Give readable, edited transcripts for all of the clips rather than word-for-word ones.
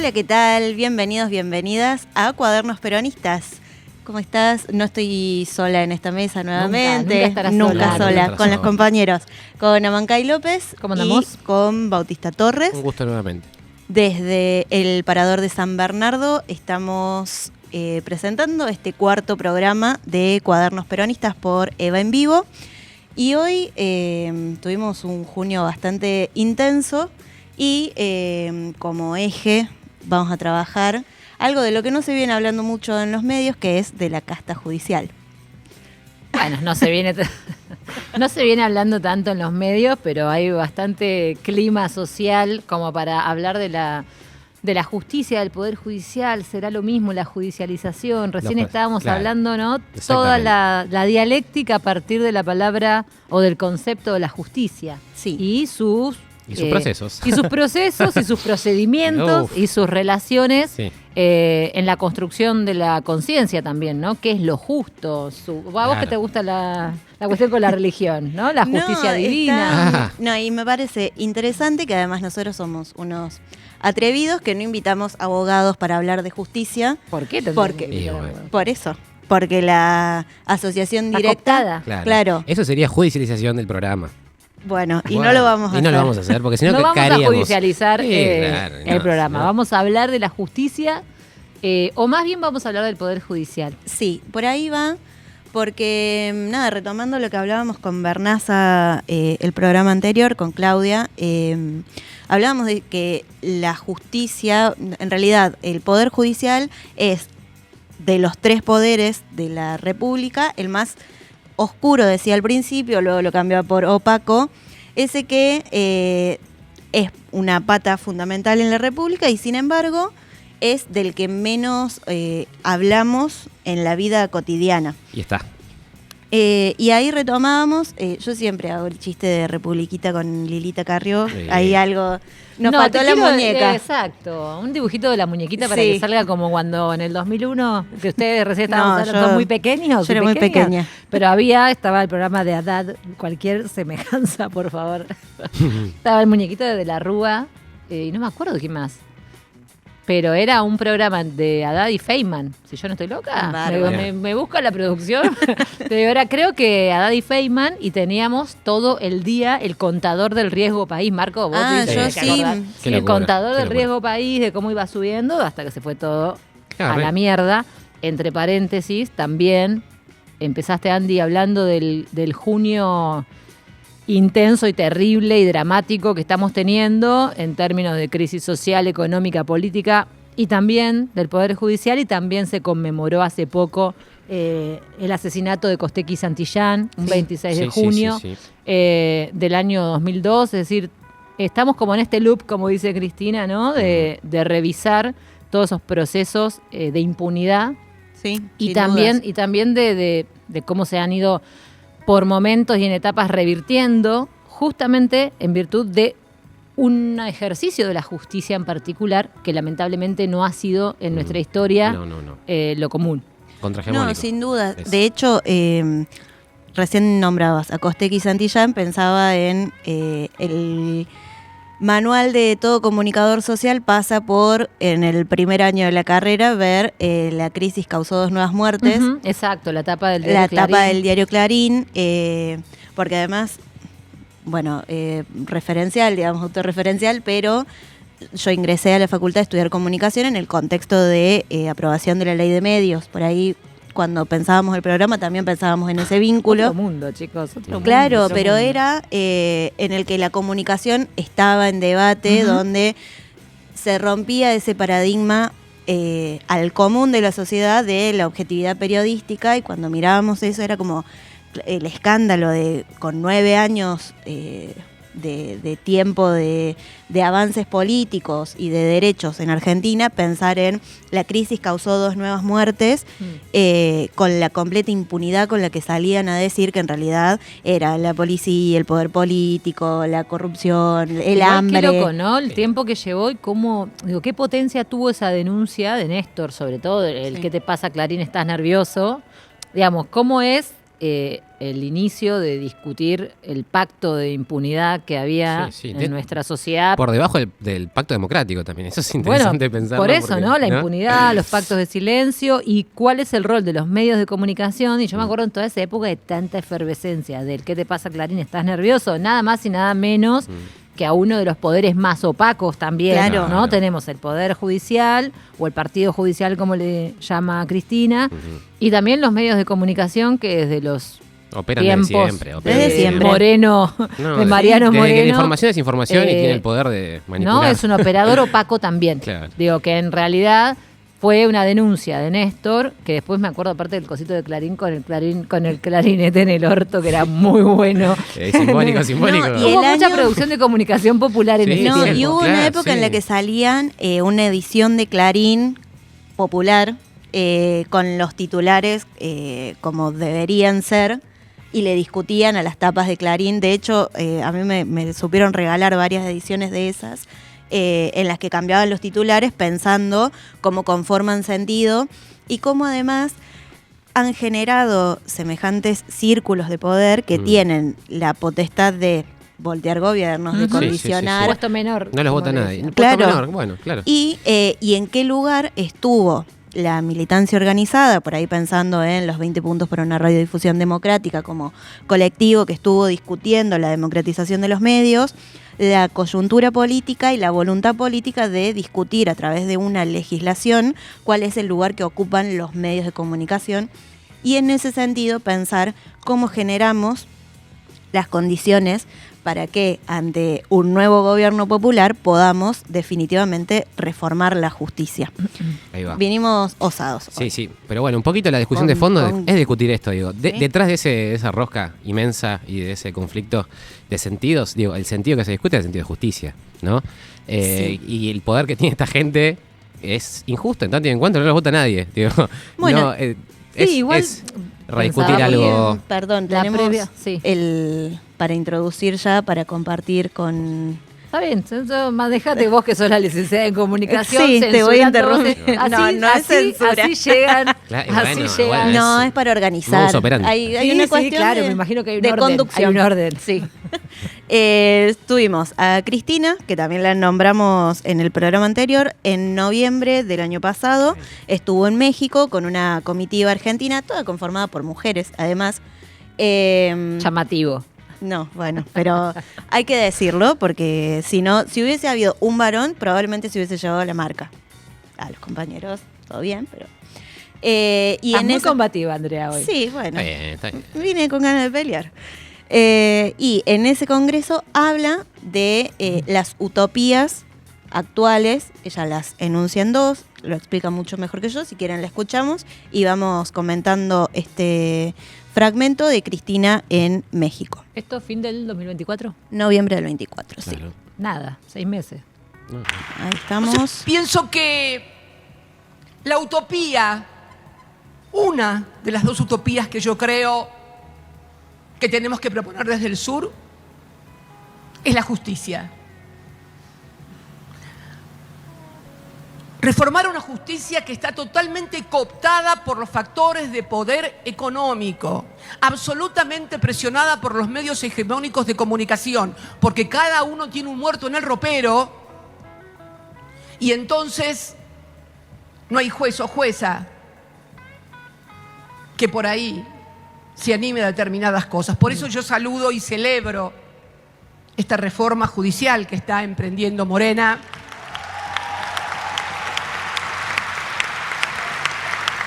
Hola, ¿qué tal? Bienvenidos, bienvenidas a Cuadernos Peronistas. ¿Cómo estás? No estoy sola en esta mesa nuevamente. Nunca estarás Nunca sola. sola, con los compañeros. Con Amancay López ¿Cómo andamos? y con Bautista Torres. Un gusto nuevamente. Desde el Parador de San Bernardo estamos presentando este cuarto programa de Cuadernos Peronistas por Eva en Vivo. Y hoy tuvimos un junio bastante intenso y como eje vamos a trabajar algo de lo que no se viene hablando mucho en los medios, que es de la casta judicial. Bueno, no se viene hablando tanto en los medios, pero hay bastante clima social como para hablar de la justicia, del Poder Judicial. Será lo mismo la judicialización. Recién estábamos hablando, ¿no? Toda la dialéctica a partir de la palabra o del concepto de la justicia. Sí. Y sus procesos. Y sus procesos, y sus procedimientos, y sus relaciones en la construcción de la conciencia también, ¿no? ¿Qué es lo justo? A vos que te gusta la cuestión con la religión, ¿no? La justicia divina. No, y me parece interesante que además nosotros somos unos atrevidos que no invitamos abogados para hablar de justicia. ¿Por qué? Por eso. Porque la asociación directa... Claro. Eso sería judicialización del programa. Bueno, no lo vamos a hacer. Y no lo vamos a hacer, porque si no, no vamos caeríamos. A judicializar el programa. No. Vamos a hablar de la justicia, o más bien vamos a hablar del Poder Judicial. Sí, por ahí va, porque, nada, retomando lo que hablábamos con Bernaza, el programa anterior, con Claudia, hablábamos de que la justicia, en realidad, el Poder Judicial es, de los tres poderes de la República, el más oscuro, decía al principio, luego lo cambió por opaco, ese que es una pata fundamental en la República y sin embargo es del que menos hablamos en la vida cotidiana. Y está. Y ahí retomábamos, yo siempre hago el chiste de Republiquita con Lilita Carrió, ahí algo... Nos faltó la muñeca. Exacto, un dibujito de la muñequita para que salga como cuando en el 2001, que ustedes recién estaban todos muy pequeños. Yo era muy pequeña. Pero estaba el programa de Haddad, cualquier semejanza, por favor. Estaba el muñequito de La Rúa, y no me acuerdo quién más. Pero era un programa de Haddad y Feynman. Si yo no estoy loca, me busca la producción. Pero ahora creo que Haddad y Feynman, y teníamos todo el día el contador del riesgo país. Marco, vos yo sí. El contador del riesgo país, de cómo iba subiendo, hasta que se fue todo a la mierda. Entre paréntesis, también empezaste, Andy, hablando del junio intenso y terrible y dramático que estamos teniendo en términos de crisis social, económica, política y también del Poder Judicial, y también se conmemoró hace poco el asesinato de Costecchi Santillán, un 26 de junio del año 2002, es decir, estamos como en este loop, como dice Cristina, ¿no? De revisar todos esos procesos de impunidad y también de cómo se han ido por momentos y en etapas revirtiendo, justamente en virtud de un ejercicio de la justicia en particular, que lamentablemente no ha sido en nuestra historia lo común. No, sin duda. De hecho, recién nombrabas a Costecchi Santillán, pensaba en el manual de todo comunicador social pasa por, en el primer año de la carrera, ver la crisis causó 2 nuevas muertes. Exacto, la tapa del diario Clarín. La tapa del diario Clarín, porque además, referencial, digamos, autorreferencial, pero yo ingresé a la Facultad de Estudiar Comunicación en el contexto de aprobación de la Ley de Medios. Por ahí, cuando pensábamos el programa, también pensábamos en ese vínculo. Otro mundo, chicos. Claro, pero era en el que la comunicación estaba en debate, donde se rompía ese paradigma al común de la sociedad de la objetividad periodística, y cuando mirábamos eso era como el escándalo de con 9 años de tiempo de avances políticos y de derechos en Argentina, pensar en la crisis causó 2 nuevas muertes, con la completa impunidad con la que salían a decir que en realidad era la policía, el poder político, la corrupción, el hambre. Qué loco, ¿no? El tiempo que llevó y cómo, qué potencia tuvo esa denuncia de Néstor, sobre todo el ¿qué te pasa, Clarín, estás nervioso? Digamos, cómo es el inicio de discutir el pacto de impunidad que había en nuestra sociedad. Por debajo del pacto democrático también. Eso es interesante pensarlo. Por eso, ¿no? La impunidad, los pactos de silencio y cuál es el rol de los medios de comunicación. Y yo me acuerdo en toda esa época de tanta efervescencia del ¿qué te pasa, Clarín? ¿Estás nervioso? Nada más y nada menos que a uno de los poderes más opacos también, claro, ¿no? Tenemos el Poder Judicial o el Partido Judicial, como le llama Cristina, y también los medios de comunicación que desde los operan tiempos desde siempre. Moreno, de Mariano Moreno. Que la información es información y tiene el poder de manipular. No, es un operador opaco también. Claro. Digo que en realidad fue una denuncia de Néstor, que después me acuerdo aparte del cosito de Clarín con el clarinete en el orto, que era muy bueno. Simbólico. No, y Hubo mucha producción de comunicación popular en ese tiempo. Y hubo una época en la que salían una edición de Clarín popular con los titulares como deberían ser y le discutían a las tapas de Clarín. De hecho, a mí me supieron regalar varias ediciones de esas en las que cambiaban los titulares pensando cómo conforman sentido y cómo además han generado semejantes círculos de poder que tienen la potestad de voltear gobiernos, de condicionar. Puesto menor. No los vota nadie. Claro. Puesto menor, bueno, claro. Y en qué lugar estuvo la militancia organizada, por ahí pensando en los 20 puntos para una radiodifusión democrática como colectivo que estuvo discutiendo la democratización de los medios, la coyuntura política y la voluntad política de discutir a través de una legislación cuál es el lugar que ocupan los medios de comunicación y en ese sentido pensar cómo generamos las condiciones para que ante un nuevo gobierno popular podamos definitivamente reformar la justicia. Ahí va. Vinimos osados. Sí, pero bueno, un poquito la discusión de fondo es discutir esto, digo. Detrás de esa rosca inmensa y de ese conflicto de sentidos, digo, el sentido que se discute es el sentido de justicia, ¿no? Y el poder que tiene esta gente es injusto, en tanto y en cuanto no lo vota nadie, digo. Bueno, no, igual es rediscutir algo. Perdón, La tenemos previa, sí. para introducir ya, para compartir con... Está bien, más dejate vos que sos la licenciada en comunicación. Sí, te voy a interrumpir. No es censura. Así llegan. Claro, así bueno, llegan. igual No, es para organizar. modus operandi. Hay una cuestión claro, de, me imagino que hay un de orden. conducción. Hay un orden. Sí. Tuvimos a Cristina, que también la nombramos en el programa anterior, en noviembre del año pasado. Estuvo en México con una comitiva argentina, toda conformada por mujeres, además. Llamativo. No, bueno, pero hay que decirlo porque si no, si hubiese habido un varón, probablemente se hubiese llevado la marca. A los compañeros, todo bien, pero... y en muy combativa, Andrea, hoy. Sí, bueno. Está bien. Vine con ganas de pelear. Y en ese congreso habla de las utopías actuales. Ella las enuncia en dos, lo explica mucho mejor que yo. Si quieren la escuchamos y vamos comentando este fragmento de Cristina en México. ¿Esto fin del 2024? Noviembre del 24, sí. Claro. Nada, 6 meses. Ahí estamos. Pienso que la utopía, una de las dos utopías que yo creo que tenemos que proponer desde el sur, es la justicia. Reformar una justicia que está totalmente cooptada por los factores de poder económico, absolutamente presionada por los medios hegemónicos de comunicación, porque cada uno tiene un muerto en el ropero y entonces no hay juez o jueza que por ahí se anime a determinadas cosas. Por eso yo saludo y celebro esta reforma judicial que está emprendiendo Morena.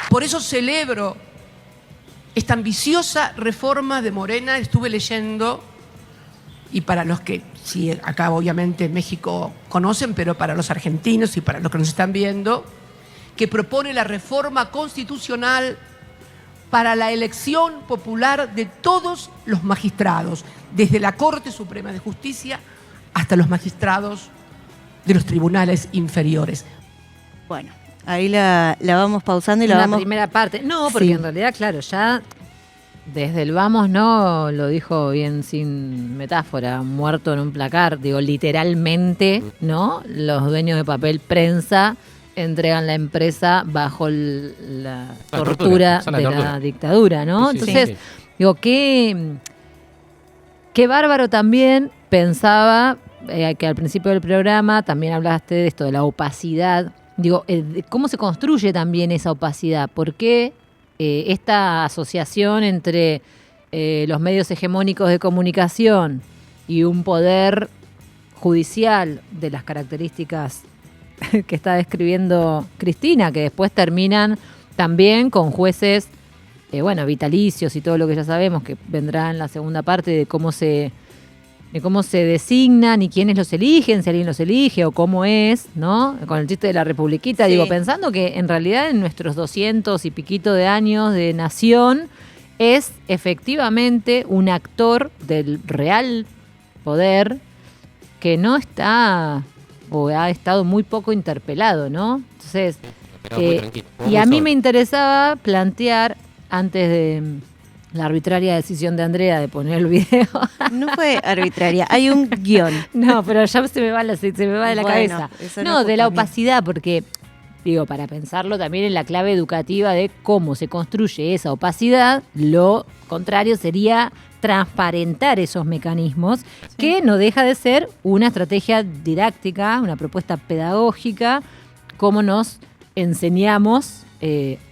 Por eso celebro esta ambiciosa reforma de Morena. Estuve leyendo, y para los que, sí, acá obviamente en México conocen, pero para los argentinos y para los que nos están viendo, que propone la reforma constitucional para la elección popular de todos los magistrados, desde la Corte Suprema de Justicia hasta los magistrados de los tribunales inferiores. Bueno, ahí la vamos pausando y la la vamos... primera parte. No, porque Sí. en realidad, claro, ya desde el vamos, no, lo dijo bien sin metáfora, muerto en un placar, digo, literalmente, ¿no? Los dueños de papel prensa entregan la empresa bajo la tortura de la dictadura, ¿no? Sí, sí, Entonces, sí. Digo, qué bárbaro también pensaba, que al principio del programa también hablaste de esto, de la opacidad. Digo, ¿cómo se construye también esa opacidad? ¿Por qué esta asociación entre los medios hegemónicos de comunicación y un poder judicial de las características que está describiendo Cristina, que después terminan también con jueces, vitalicios y todo lo que ya sabemos que vendrá en la segunda parte de cómo se designan y quiénes los eligen, si alguien los elige o cómo es, ¿no? Con el chiste de la republiquita, digo, pensando que en realidad en nuestros 200 y piquito de años de nación es efectivamente un actor del real poder que no está o ha estado muy poco interpelado, ¿no? Entonces, y a mí me interesaba plantear, antes de la arbitraria decisión de Andrea de poner el video. No fue arbitraria, hay un guión. No, pero ya se me va de la cabeza. No, de la opacidad, porque, digo, para pensarlo también en la clave educativa de cómo se construye esa opacidad, lo contrario sería transparentar esos mecanismos, que no deja de ser una estrategia didáctica, una propuesta pedagógica, cómo nos enseñamos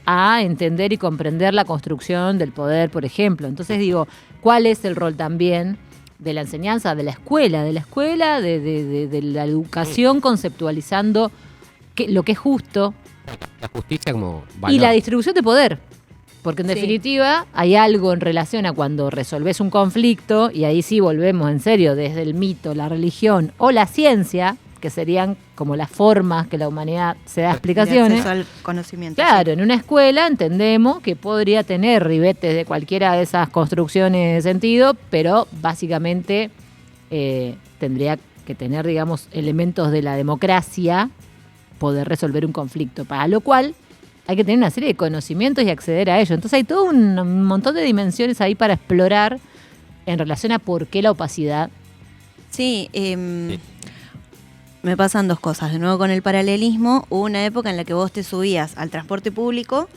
a entender y comprender la construcción del poder, por ejemplo. Entonces digo, ¿cuál es el rol también de la enseñanza, de la escuela, de la educación, conceptualizando lo que es justo? La justicia como valor. Y la distribución de poder. Porque en definitiva hay algo en relación a cuando resolvés un conflicto, y ahí sí volvemos en serio desde el mito, la religión o la ciencia, que serían como las formas que la humanidad se da explicaciones. De acceso al conocimiento. Claro, en una escuela entendemos que podría tener ribetes de cualquiera de esas construcciones de sentido, pero básicamente tendría que tener, digamos, elementos de la democracia, poder resolver un conflicto, para lo cual hay que tener una serie de conocimientos y acceder a ello. Entonces hay todo un montón de dimensiones ahí para explorar en relación a por qué la opacidad. Sí, me pasan dos cosas. De nuevo con el paralelismo, hubo una época en la que vos te subías al transporte público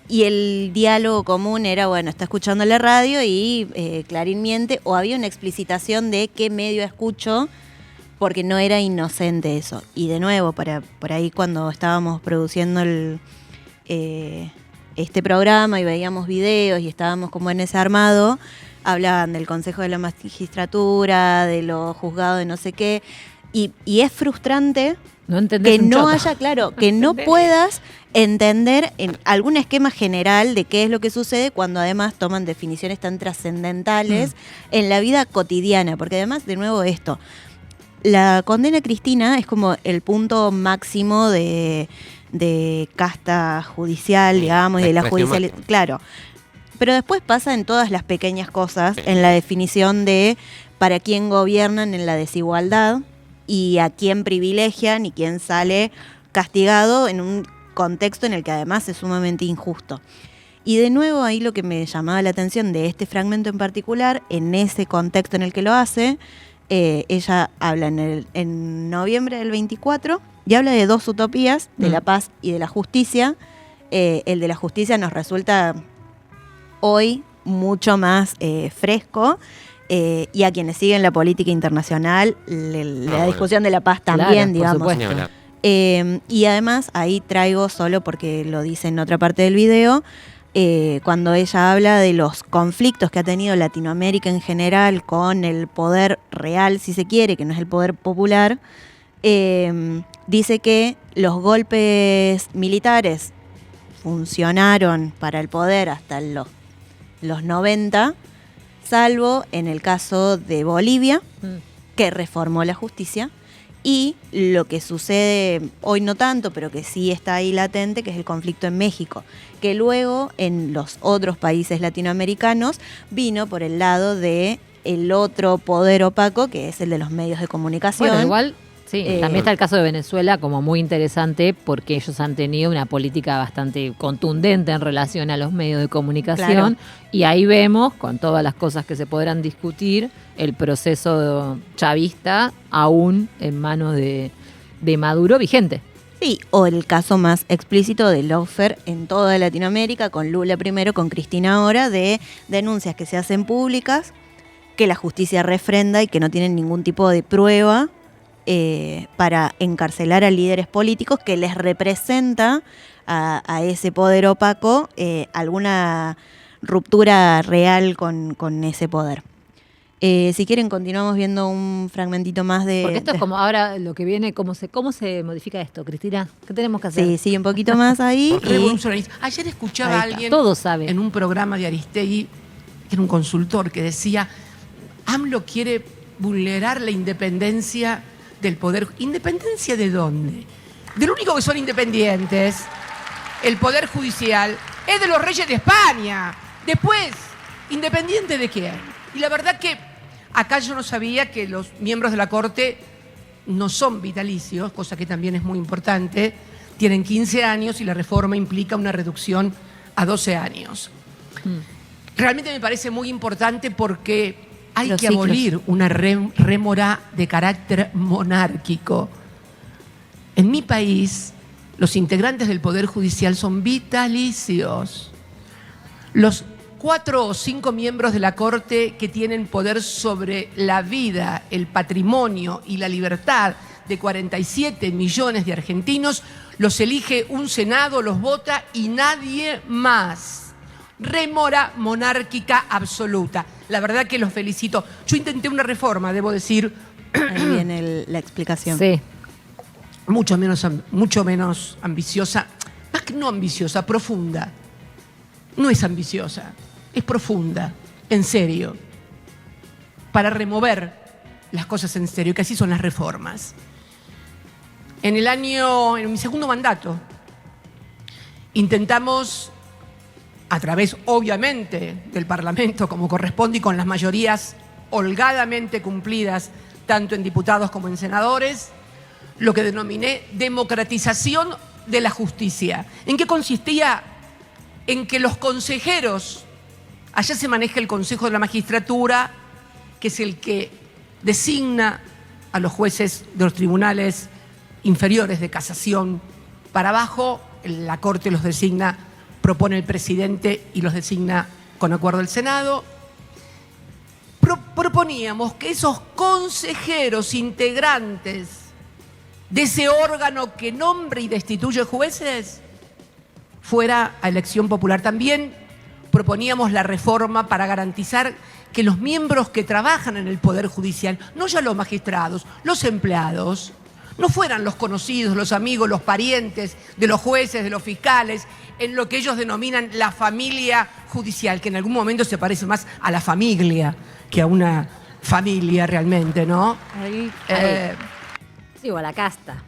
y el diálogo común era, bueno, está escuchando la radio y Clarín miente, o había una explicitación de qué medio escucho, porque no era inocente eso. Y de nuevo, por ahí cuando estábamos produciendo este programa y veíamos videos y estábamos como en ese armado, hablaban del Consejo de la Magistratura, de los juzgados de no sé qué. Y es frustrante que no haya, claro, que no puedas entender en algún esquema general de qué es lo que sucede cuando además toman definiciones tan trascendentales en la vida cotidiana. Porque además, de nuevo, la condena a Cristina es como el punto máximo de casta judicial, digamos, y de la judicialidad. Claro. Pero después pasa en todas las pequeñas cosas, en la definición de para quién gobiernan en la desigualdad, y a quién privilegian y quién sale castigado en un contexto en el que además es sumamente injusto. Y de nuevo ahí lo que me llamaba la atención de este fragmento en particular, en ese contexto en el que lo hace, ella habla en noviembre del 24 y habla de dos utopías, de la paz y de la justicia. El de la justicia nos resulta hoy mucho más fresco. Y a quienes siguen la política internacional, la discusión de la paz también, digamos. Y además, ahí traigo, solo porque lo dice en otra parte del video, cuando ella habla de los conflictos que ha tenido Latinoamérica en general con el poder real, si se quiere, que no es el poder popular, dice que los golpes militares funcionaron para el poder hasta los 90, salvo en el caso de Bolivia, que reformó la justicia, y lo que sucede hoy no tanto, pero que sí está ahí latente, que es el conflicto en México, que luego en los otros países latinoamericanos vino por el lado de el otro poder opaco, que es el de los medios de comunicación. Bueno, igual, sí, también está el caso de Venezuela como muy interesante, porque ellos han tenido una política bastante contundente en relación a los medios de comunicación, y ahí vemos, con todas las cosas que se podrán discutir, el proceso chavista aún en manos de Maduro vigente. Sí, o el caso más explícito de lawfare en toda Latinoamérica, con Lula primero, con Cristina ahora, de denuncias que se hacen públicas, que la justicia refrenda y que no tienen ningún tipo de prueba para encarcelar a líderes políticos que les representa a ese poder opaco alguna ruptura real con ese poder. Si quieren, continuamos viendo un fragmentito más de... Porque esto es como ahora lo que viene, ¿cómo se modifica esto, Cristina? ¿Qué tenemos que hacer? Sí, un poquito más ahí. Revolucionarista. Ayer escuchaba a alguien en un programa de Aristegui, que era un consultor, que decía, AMLO quiere vulnerar la independencia del poder. ¿Independencia de dónde? Del único que son independientes, el Poder Judicial, es de los reyes de España. Después, ¿independiente de quién? Y la verdad que acá yo no sabía que los miembros de la Corte no son vitalicios, cosa que también es muy importante. Tienen 15 años y la reforma implica una reducción a 12 años. Realmente me parece muy importante porque hay que abolir una rémora de carácter monárquico. En mi país, los integrantes del Poder Judicial son vitalicios. Los 4 o 5 miembros de la Corte que tienen poder sobre la vida, el patrimonio y la libertad de 47 millones de argentinos, los elige un Senado, los vota y nadie más. Rémora monárquica absoluta. La verdad que los felicito. Yo intenté una reforma, debo decir. Ahí viene la explicación. Sí. Mucho menos ambiciosa. Más que no ambiciosa, profunda. No es ambiciosa. Es profunda, en serio, para remover las cosas en serio, que así son las reformas. En mi segundo mandato, intentamos, a través, obviamente, del Parlamento, como corresponde, y con las mayorías holgadamente cumplidas, tanto en diputados como en senadores, lo que denominé democratización de la justicia. ¿En qué consistía? En que los consejeros... Allá se maneja el Consejo de la Magistratura, que es el que designa a los jueces de los tribunales inferiores de casación para abajo. La Corte los designa, propone el presidente y los designa con acuerdo del Senado. Proponíamos que esos consejeros integrantes de ese órgano que nombra y destituye jueces fuera a elección popular también. Proponíamos la reforma para garantizar que los miembros que trabajan en el Poder Judicial, no ya los magistrados, los empleados, no fueran los conocidos, los amigos, los parientes de los jueces, de los fiscales, en lo que ellos denominan la familia judicial, que en algún momento se parece más a la familia que a una familia realmente, ¿no? Ahí. Sí, o a la casta.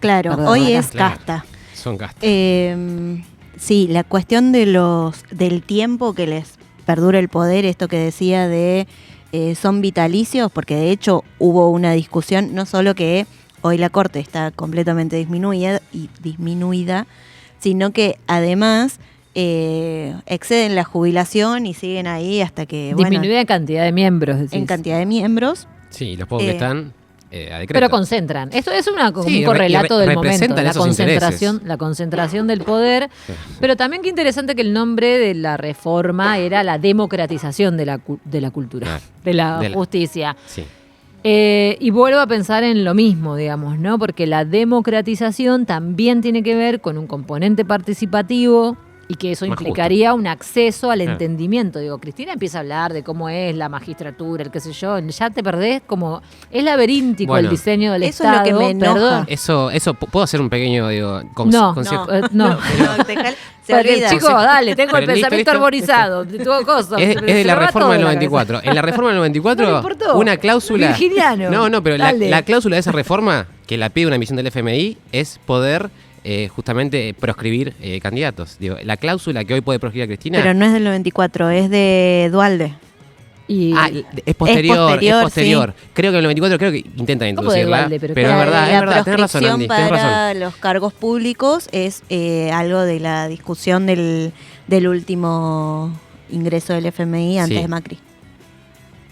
Claro, Perdón, hoy es casta. Son castas. Sí, la cuestión del tiempo que les perdura el poder, esto que decía de son vitalicios, porque de hecho hubo una discusión, no solo que hoy la Corte está completamente disminuida, sino que además exceden la jubilación y siguen ahí hasta que... Disminuida en cantidad de miembros, decís. En cantidad de miembros. Sí, los pocos que están... pero concentran. Esto es un correlato del momento, la concentración del poder. Sí. Pero también qué interesante que el nombre de la reforma era la democratización de la cultura, de la justicia. Sí. Y vuelvo a pensar en lo mismo, digamos, ¿no? Porque la democratización también tiene que ver con un componente participativo y que eso implicaría un acceso al entendimiento. Digo, Cristina empieza a hablar de cómo es la magistratura, el qué sé yo, ya te perdés, como es laberíntico el diseño del eso Estado. Eso es lo que me enoja. Eso, ¿puedo hacer un pequeño, no. Se olvida. Chicos, dale, tengo el pensamiento arborizado, todo cosa. Es de la reforma del 94. En la reforma del 94, una cláusula... Virginiano. No, pero la cláusula de esa reforma, que la pide una misión del FMI, es poder... justamente proscribir candidatos. Digo, la cláusula que hoy puede proscribir a Cristina... Pero no es del 94, es de Duhalde. Es posterior. Sí. Creo que en el 94 intentan introducirla. Duhalde, pero es verdad, tenés razón, Andy. Para los cargos públicos es algo de la discusión del último ingreso del FMI antes de Macri.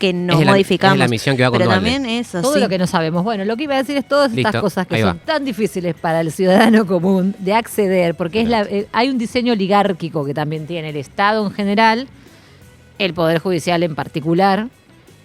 que nos modificamos. Es la misión que va con pero Dualde. también eso, todo lo que no sabemos. Bueno, lo que iba a decir es todas estas cosas que son tan difíciles para el ciudadano común de acceder, porque hay un diseño oligárquico que también tiene el Estado en general, el Poder Judicial en particular,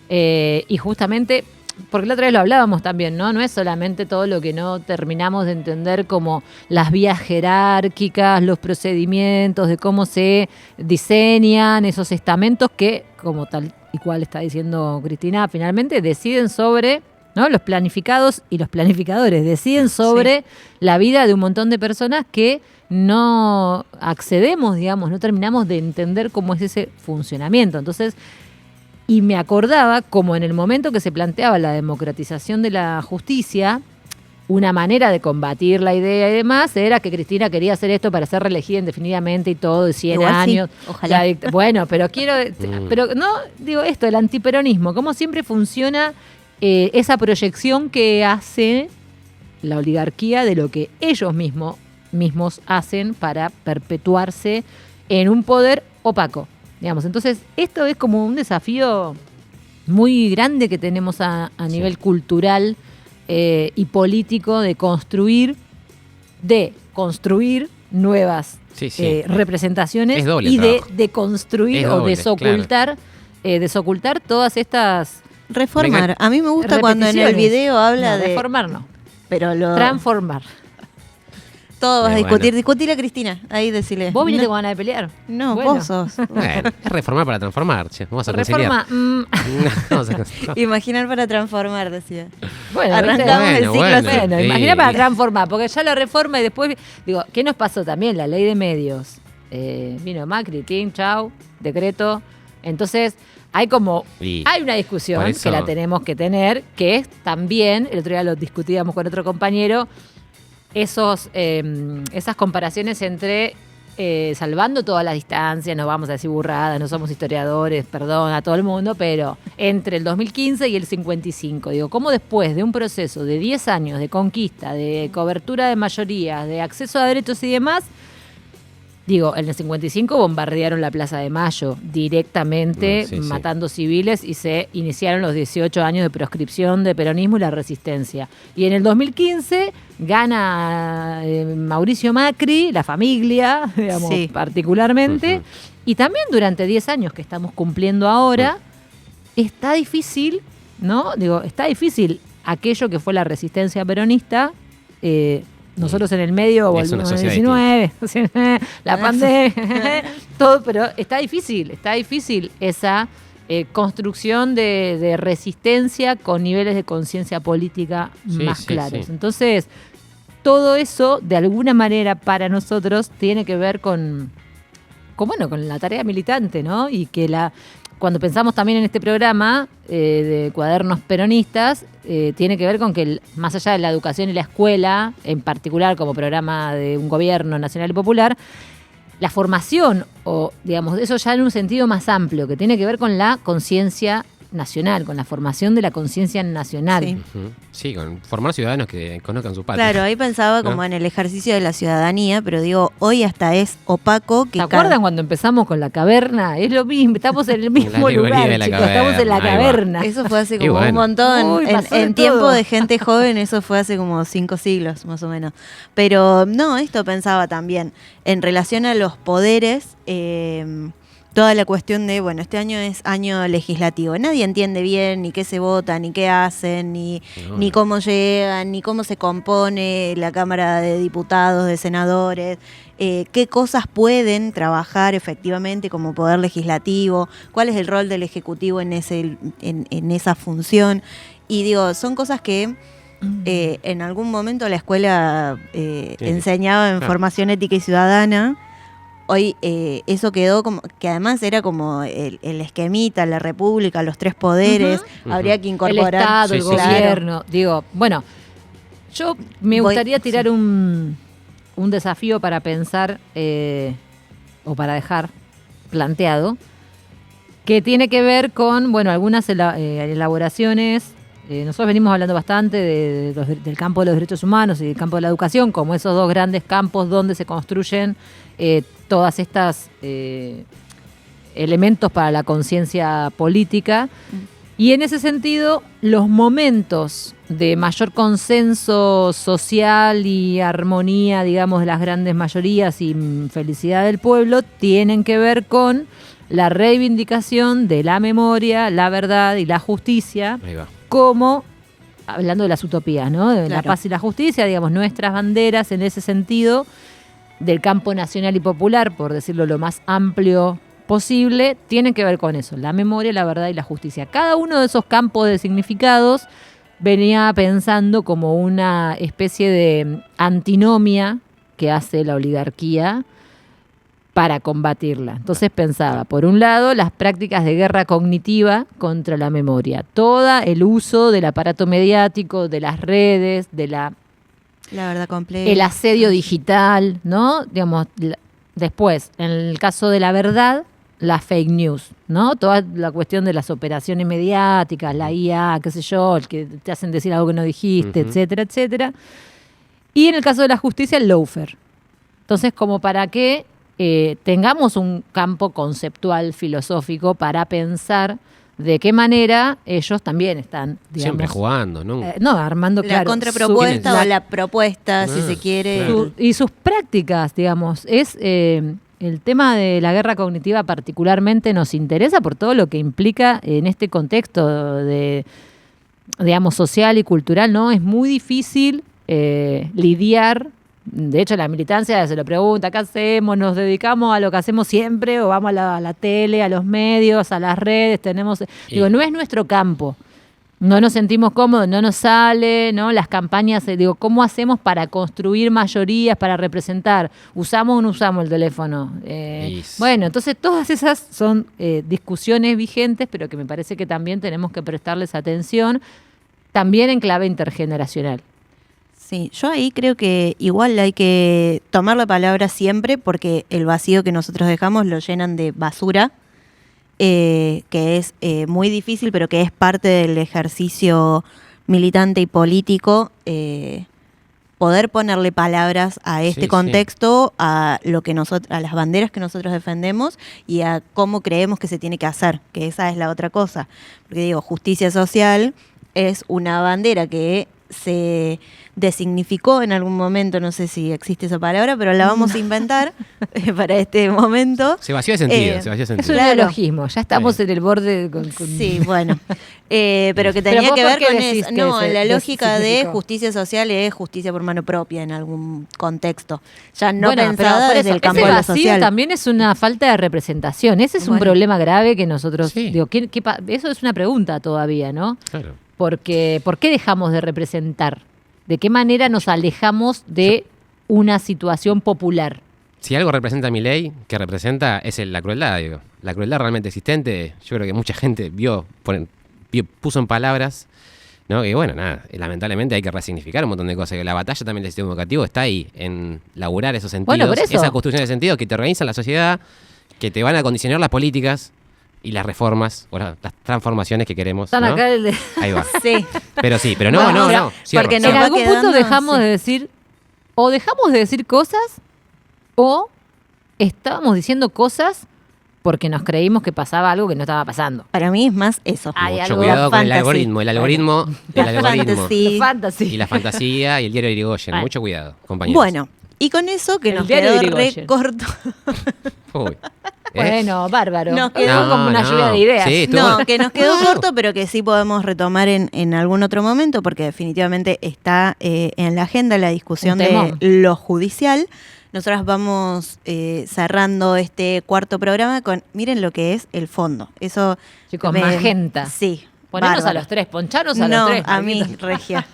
y justamente, porque la otra vez lo hablábamos también, ¿no? No es solamente todo lo que no terminamos de entender como las vías jerárquicas, los procedimientos de cómo se diseñan esos estamentos que, como tal y cual está diciendo Cristina, finalmente deciden sobre, ¿no? Los planificados y los planificadores deciden sobre la vida de un montón de personas que no accedemos, digamos, no terminamos de entender cómo es ese funcionamiento. Entonces, y me acordaba como en el momento que se planteaba la democratización de la justicia, una manera de combatir la idea y demás era que Cristina quería hacer esto para ser reelegida indefinidamente y todo, de 100 Igual años. Sí, ojalá. Bueno, pero pero no, digo esto, el antiperonismo, cómo siempre funciona esa proyección que hace la oligarquía de lo que ellos mismos hacen para perpetuarse en un poder opaco. Digamos, entonces, esto es como un desafío muy grande que tenemos a nivel cultural y político de construir nuevas representaciones y de construir o desocultar todas estas... Reformar. A mí me gusta cuando en el video habla de... Reformar no. Pero transformar. Todo vas a discutir. Discutir a Cristina. Ahí decirle. ¿Vos viniste con ganas de pelear? No, vos sos. Bueno, es reformar para transformar, che. Vamos a conciliar. Imaginar para transformar, decía. Bueno, arrancamos el ciclo así. Imaginar para transformar, porque ya la reforma y después, digo, ¿qué nos pasó también? La ley de medios. Vino Macri, chau, decreto. Entonces, hay una discusión que la tenemos que tener, que es también, el otro día lo discutíamos con otro compañero, esas comparaciones entre salvando todas las distancias, no vamos a decir burradas, no somos historiadores, perdón a todo el mundo, pero entre el 2015 y el 55, digo, cómo después de un proceso de 10 años de conquista, de cobertura de mayorías, de acceso a derechos y demás, digo, en el 55 bombardearon la Plaza de Mayo directamente, matando civiles, y se iniciaron los 18 años de proscripción de peronismo y la resistencia. Y en el 2015 gana Mauricio Macri, la familia, digamos, particularmente, y también durante 10 años que estamos cumpliendo ahora, está difícil, ¿no? Digo, está difícil aquello que fue la resistencia peronista, nosotros en el medio volvimos en el 19, la pandemia, todo, pero está difícil esa construcción de resistencia con niveles de conciencia política más claros. Entonces, todo eso, de alguna manera, para nosotros, tiene que ver con la tarea militante, ¿no? Y que cuando pensamos también en este programa de cuadernos peronistas, tiene que ver con que más allá de la educación y la escuela, en particular como programa de un gobierno nacional y popular, la formación, o digamos, eso ya en un sentido más amplio, que tiene que ver con la conciencia nacional, con la formación de la conciencia nacional. Sí, con formar ciudadanos que conozcan su patria. Claro, ahí pensaba como en el ejercicio de la ciudadanía, pero digo, hoy hasta es opaco. ¿Se acuerdan cuando empezamos con la caverna? Es lo mismo, estamos en el mismo lugar, chicos, estamos en la caverna. Eso fue hace como un montón. En tiempo de gente joven, eso fue hace como 5 siglos, más o menos. Pero no, esto pensaba también en relación a los poderes, toda la cuestión de, bueno, este año es año legislativo. Nadie entiende bien ni qué se vota, ni qué hacen, ni cómo llegan, ni cómo se compone la Cámara de Diputados, de Senadores, qué cosas pueden trabajar efectivamente como poder legislativo, cuál es el rol del Ejecutivo en esa función. Y digo, son cosas que en algún momento la escuela enseñaba en formación ética y ciudadana. Hoy eso quedó como, que además era como el esquemita, la república, los 3 poderes, habría que incorporar... El Estado, el gobierno, digo, bueno, yo me gustaría tirar un desafío para pensar, o para dejar planteado, que tiene que ver con, bueno, algunas elaboraciones. Nosotros venimos hablando bastante del campo de los derechos humanos y del campo de la educación, como esos 2 grandes campos donde se construyen todas estas elementos para la conciencia política. Y en ese sentido, los momentos de mayor consenso social y armonía, digamos, de las grandes mayorías y felicidad del pueblo, tienen que ver con la reivindicación de la memoria, la verdad y la justicia, como, hablando de las utopías, ¿no? De la paz y la justicia, digamos, nuestras banderas en ese sentido, del campo nacional y popular, por decirlo lo más amplio posible, tienen que ver con eso, la memoria, la verdad y la justicia. Cada uno de esos campos de significados venía pensando como una especie de antinomia que hace la oligarquía para combatirla. Entonces pensaba, por un lado, las prácticas de guerra cognitiva contra la memoria, todo el uso del aparato mediático, de las redes, de la verdad completa, el asedio digital, ¿no? Digamos, después, en el caso de la verdad, la fake news, ¿no? Toda la cuestión de las operaciones mediáticas, la IA, qué sé yo, el que te hacen decir algo que no dijiste, etcétera, etcétera. Y en el caso de la justicia, el lawfare. Entonces, como para que tengamos un campo conceptual, filosófico, para pensar de qué manera ellos también están, digamos, siempre jugando, ¿no? Armando, la contrapropuesta o la propuesta, si se quiere. Y sus prácticas, digamos, es... el tema de la guerra cognitiva particularmente nos interesa por todo lo que implica en este contexto de, digamos, social y cultural, ¿no? Es muy difícil lidiar. De hecho, la militancia se lo pregunta, ¿qué hacemos? ¿Nos dedicamos a lo que hacemos siempre o vamos a la tele, a los medios, a las redes? Digo, no es nuestro campo. No nos sentimos cómodos, no nos sale, ¿no? Las campañas, ¿cómo hacemos para construir mayorías, para representar? ¿Usamos o no usamos el teléfono? Bueno, entonces todas esas son discusiones vigentes, pero que me parece que también tenemos que prestarles atención, también en clave intergeneracional. Sí, yo ahí creo que igual hay que tomar la palabra siempre, porque el vacío que nosotros dejamos lo llenan de basura, que es muy difícil, pero que es parte del ejercicio militante y político, poder ponerle palabras a este contexto, a lo que a las banderas que nosotros defendemos y a cómo creemos que se tiene que hacer, que esa es la otra cosa. Porque digo, justicia social es una bandera que se designificó en algún momento, no sé si existe esa palabra, pero la vamos a inventar para este momento. Se vació de sentido, Es un neologismo, ya estamos en el borde con... Sí, bueno, pero que tenía que ver con eso. No, la lógica de justicia social es justicia por mano propia en algún contexto, ya no pensada desde el campo de lo social. También es una falta de representación, ese es un problema grave que nosotros... Digo, eso es una pregunta todavía, ¿no? Claro. Porque, ¿por qué dejamos de representar? ¿De qué manera nos alejamos de una situación popular? Si algo representa Milei, que representa es la crueldad, digo. La crueldad realmente existente, yo creo que mucha gente puso en palabras, ¿no? Que bueno, nada, lamentablemente hay que resignificar un montón de cosas. La batalla también del sistema educativo está ahí, en laburar esos sentidos, esa construcción de sentidos que te organizan la sociedad, que te van a condicionar las políticas y las reformas, o las transformaciones que queremos. Están, ¿no? Acá Ahí va. Sí. Pero no. Porque en algún punto dejamos de decir, o dejamos de decir cosas, o estábamos diciendo cosas porque nos creímos que pasaba algo que no estaba pasando. Para mí es más eso. Mucho cuidado con el algoritmo. El algoritmo. Fantasy. Y la fantasía y el diario de Irigoyen. Mucho cuidado, compañeros. Bueno, y con eso que nos quedó re corto. Uy. Bueno, bárbaro. Nos quedó como una lluvia de ideas. Sí, que nos quedó corto, pero que sí podemos retomar en algún otro momento, porque definitivamente está en la agenda la discusión de lo judicial. Nosotras vamos cerrando este cuarto programa con, miren lo que es el fondo. Eso, chicos, magenta. Sí. Ponernos a los tres, poncharnos a los tres. No, a mí, regia.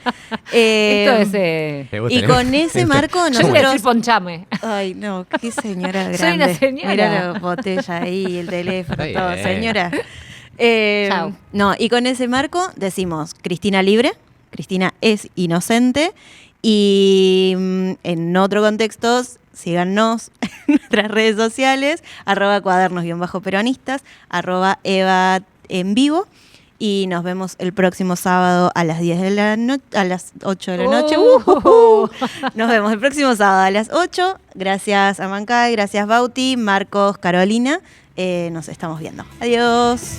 Esto es... y con ese marco nosotros... Yo voy a decir ponchame. Ay, no, qué señora grande. Soy una señora. Mira la botella ahí, el teléfono, todo. Señora. Chao. No, y con ese marco decimos, Cristina libre, Cristina es inocente, y en otro contexto, síganos en nuestras redes sociales, @cuadernos_peronistas, @Eva en vivo. Y nos vemos el próximo sábado a las 10 de la noche, a las 8 de la noche. Nos vemos el próximo sábado a las 8. Gracias a Mancay, gracias Bauti, Marcos, Carolina. Nos estamos viendo. Adiós.